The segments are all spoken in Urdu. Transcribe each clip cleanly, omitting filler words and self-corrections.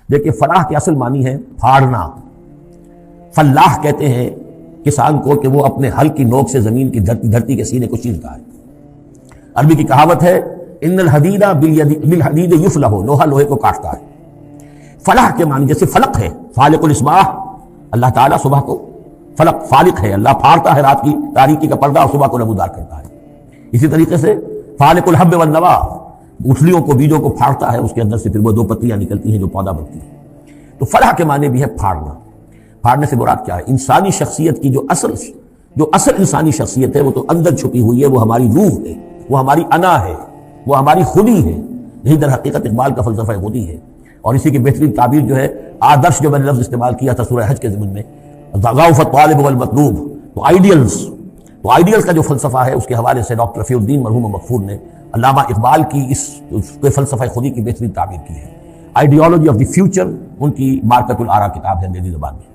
دیکھیں فلاح کے اصل معنی ہے پھاڑنا. فلاح کہتے ہیں کسان کو کہ وہ اپنے ہل کی نوک سے زمین کی دھرتی کے سینے کو چیرتا ہے. عربی کی کہاوت ہے ان الحدید بالحدید یفلح، لوہا لوہے کو کاٹتا ہے. فلاح کے معنی جیسے فلق ہے، فالق الصباح، اللہ تعالیٰ صبح کو فلق فالق ہے، اللہ پھاڑتا ہے رات کی تاریکی کا پردہ اور صبح کو نمودار کرتا ہے. اسی طریقے سے فالق الحب والنوا، گٹھلیوں کو بیجوں کو پھاڑتا ہے، اس کے اندر سے پھر وہ دو پتیاں نکلتی ہیں جو پودا بنتی ہیں. تو فلاح کے معنی بھی ہے پھاڑنا. پھاڑنے سے مراد کیا ہے؟ انسانی شخصیت کی جو اصل انسانی شخصیت ہے وہ تو اندر چھپی ہوئی ہے، وہ ہماری روح ہے، وہ ہماری انا ہے، وہ ہماری خودی ہے. یہی در حقیقت اقبال کا فلسفہ خودی ہے. اور اسی کی بہترین تعبیر جو ہے آدرش، جو میں نے لفظ استعمال کیا تھا سورہ حج کے ضمن میں، ضعف الطالب والمطلوب، تو آئیڈیلز کا جو فلسفہ ہے اس کے حوالے سے ڈاکٹر رفیع الدین مرحوم مغفور نے علامہ اقبال کی اس کے فلسفہ خودی کی بہترین تعبیر کی ہے. آئیڈیالوجی آف دی فیوچر ان کی مارکت الآراء کتاب ہے انگریزی زبان میں.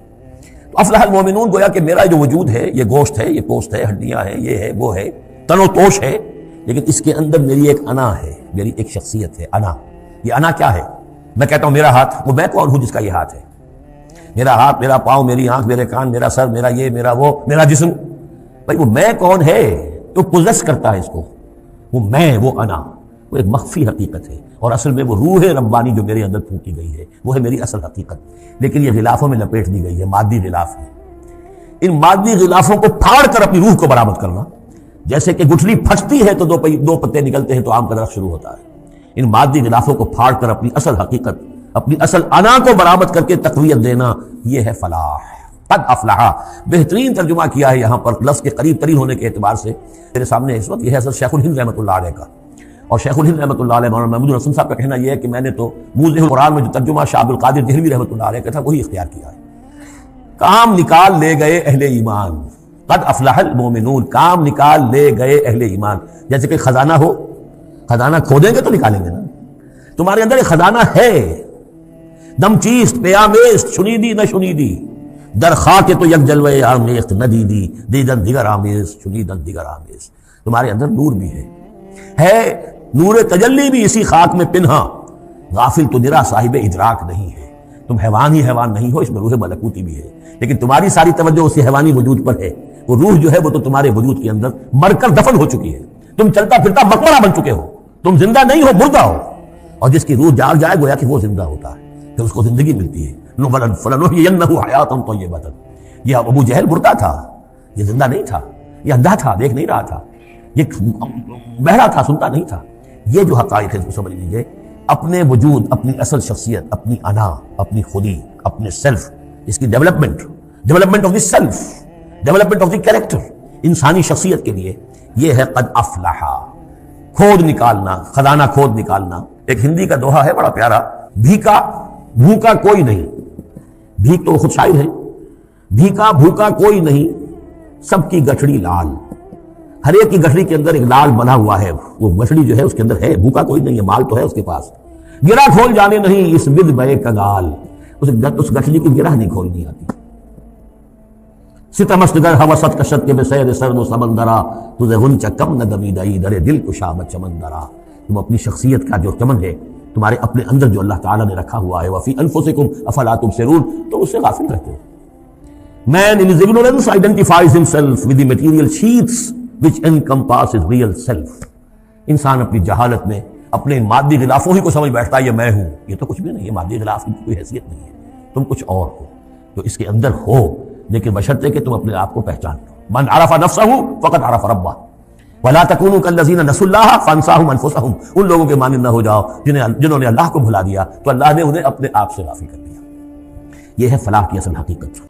تو افلح المومنون، گویا کہ میرا جو وجود ہے یہ گوشت ہے، یہ پوست ہے، ہڈیاں ہیں، یہ ہے وہ ہے، تن و توش ہے، لیکن اس کے اندر میری ایک انا ہے، میری ایک شخصیت ہے. انا، یہ انا کیا ہے؟ میں کہتا ہوں میرا ہاتھ، وہ میں کون ہوں جس کا یہ ہاتھ ہے؟ میرا ہاتھ، میرا پاؤں، میری آنکھ، میرے کان، میرا سر، میرا یہ، میرا وہ، میرا جسم. بھائی وہ میں کون ہے تو پوزیس کرتا ہے اس کو؟ وہ میں، وہ انا، وہ ایک مخفی حقیقت ہے، اور اصل میں وہ روح ربانی جو میرے اندر پھونکی گئی ہے وہ ہے میری اصل حقیقت. لیکن یہ غلافوں میں لپیٹ دی گئی ہے، مادی غلاف ہے. ان مادی غلافوں کو پھاڑ کر اپنی روح کو برآمد کرنا، جیسے کہ گٹھلی پھٹتی ہے تو دو پتے نکلتے ہیں تو آم کا درخت شروع ہوتا ہے. ان مادی غلافوں کو پھاڑ کر اپنی اصل حقیقت، اپنی اصل انا کو برآمد کر کے تقویت دینا، یہ ہے فلاح. قد افلح، بہترین ترجمہ کیا ہے یہاں پر لفظ کے قریب ترین ہونے کے اعتبار سے. میرے سامنے اس وقت یہ ہے حضرت شیخ الہند رحمۃ اللہ علیہ کا، اور شیخ الہند رحمۃ اللہ علیہ مولانا محمود الحسن صاحب کا کہنا یہ ہے کہ میں نے تو موضح القرآن میں جو ترجمہ شاہ عبد القادر دہلوی رحمۃ اللہ علیہ کا تھا وہی اختیار کیا ہے. کام نکال لے گئے اہل ایمان، قد افلح المومنون، کام نکال لے گئے اہل ایمان. جیسے کہ خزانہ ہو، خزانہ کھودیں گے تو نکالیں گے نا. تمہارے اندر ایک خزانہ ہے، دم چیست پیامیست شنیدی نہ شنیدی، در خاک تو یک جلوے آمیخت نہ دیدی، دیدن دیگر آمیز شنیدن دیگر آمیز. تمہارے اندر نور بھی ہے نور تجلی بھی اسی خاک میں پنہا، غافل تو نرا صاحب ادراک نہیں ہے. تم حیوان ہی حیوان نہیں ہو، اس میں روح ملکوتی بھی ہے، لیکن تمہاری ساری توجہ اسی حیوانی وجود پر ہے. وہ روح جو ہے وہ تو تمہارے وجود کے اندر مر کر دفن ہو چکی ہے. تم چلتا پھرتا مقبرہ بن چکے ہو، تم زندہ نہیں ہو، مردہ ہو. اور جس کی روح جاگ جائے گویا کہ وہ زندہ ہوتا ہے، پھر اس کو زندگی ملتی ہے. فَلَنُحْيِيَنَّهُ حَيَاةً طَيِّبَةً. یہ ابو جہل مردہ تھا، یہ زندہ نہیں تھا، یہ اندھا تھا، دیکھ نہیں رہا تھا، یہ بہرا تھا، سنتا نہیں تھا. یہ جو حقائق ہے اس کو سمجھ لیجیے. اپنے وجود، اپنی اصل شخصیت، اپنی انا، اپنی خودی، اپنے سیلف، اس کی development of the self, development of the character, انسانی شخصیت کے لیے یہ ہے قد افلح. کھود نکالنا، خزانہ کھود نکالنا. ایک ہندی کا دوہا ہے بڑا پیارا، بھیکا بھوکا کوئی نہیں. بھیک تو خود شاعر ہے. بھیکا بھوکا کوئی نہیں، سب کی گٹھڑی لال. ہر ایک کی گٹھڑی کے اندر ایک لال بنا ہوا ہے، وہ گٹھڑی جو ہے اس کے اندر ہے. بھوکا کوئی نہیں ہے، مال تو ہے اس کے پاس. گرہ کھول جانے نہیں اس ود بے کگال، اس گٹھڑی کی گرہ نہیں کھولنی آتی. ستمست گر حوست کشت کے بے سیر سرد و سمندرا، تجھے غنچہ کم نہ دمیدائی درے دل کشا چمندرا. تم اپنی شخصیت کا جو چمن ہے تمہارے اپنے اندر جو اللہ تعالیٰ نے رکھا ہوا ہے، وفی انفسکم افلا تبصرون، تو اس سے غافل رہتے ہو. Man in his ignorance identifies himself with the material sheaths which encompasses real self. انسان اپنی جہالت میں اپنے مادی غلافوں ہی کو سمجھ بیٹھتا ہے یہ میں ہوں. یہ تو کچھ بھی نہیں ہے، مادی غلاف کی کوئی حیثیت نہیں ہے. تم کچھ اور ہو جو اس کے اندر ہو، لیکن بشرطے کہ تم اپنے آپ کو پہچان لو. من عرف نفسہ فقد عرف ربہ ولا تکونوا کالذین نسوا اللہ فانساہم انفسہم. ان لوگوں کے مانند نہ ہو جاؤ جنہوں نے اللہ کو بھلا دیا تو اللہ نے انہیں اپنے آپ سے غافل کر دیا. یہ ہے فلاح کی اصل حقیقت.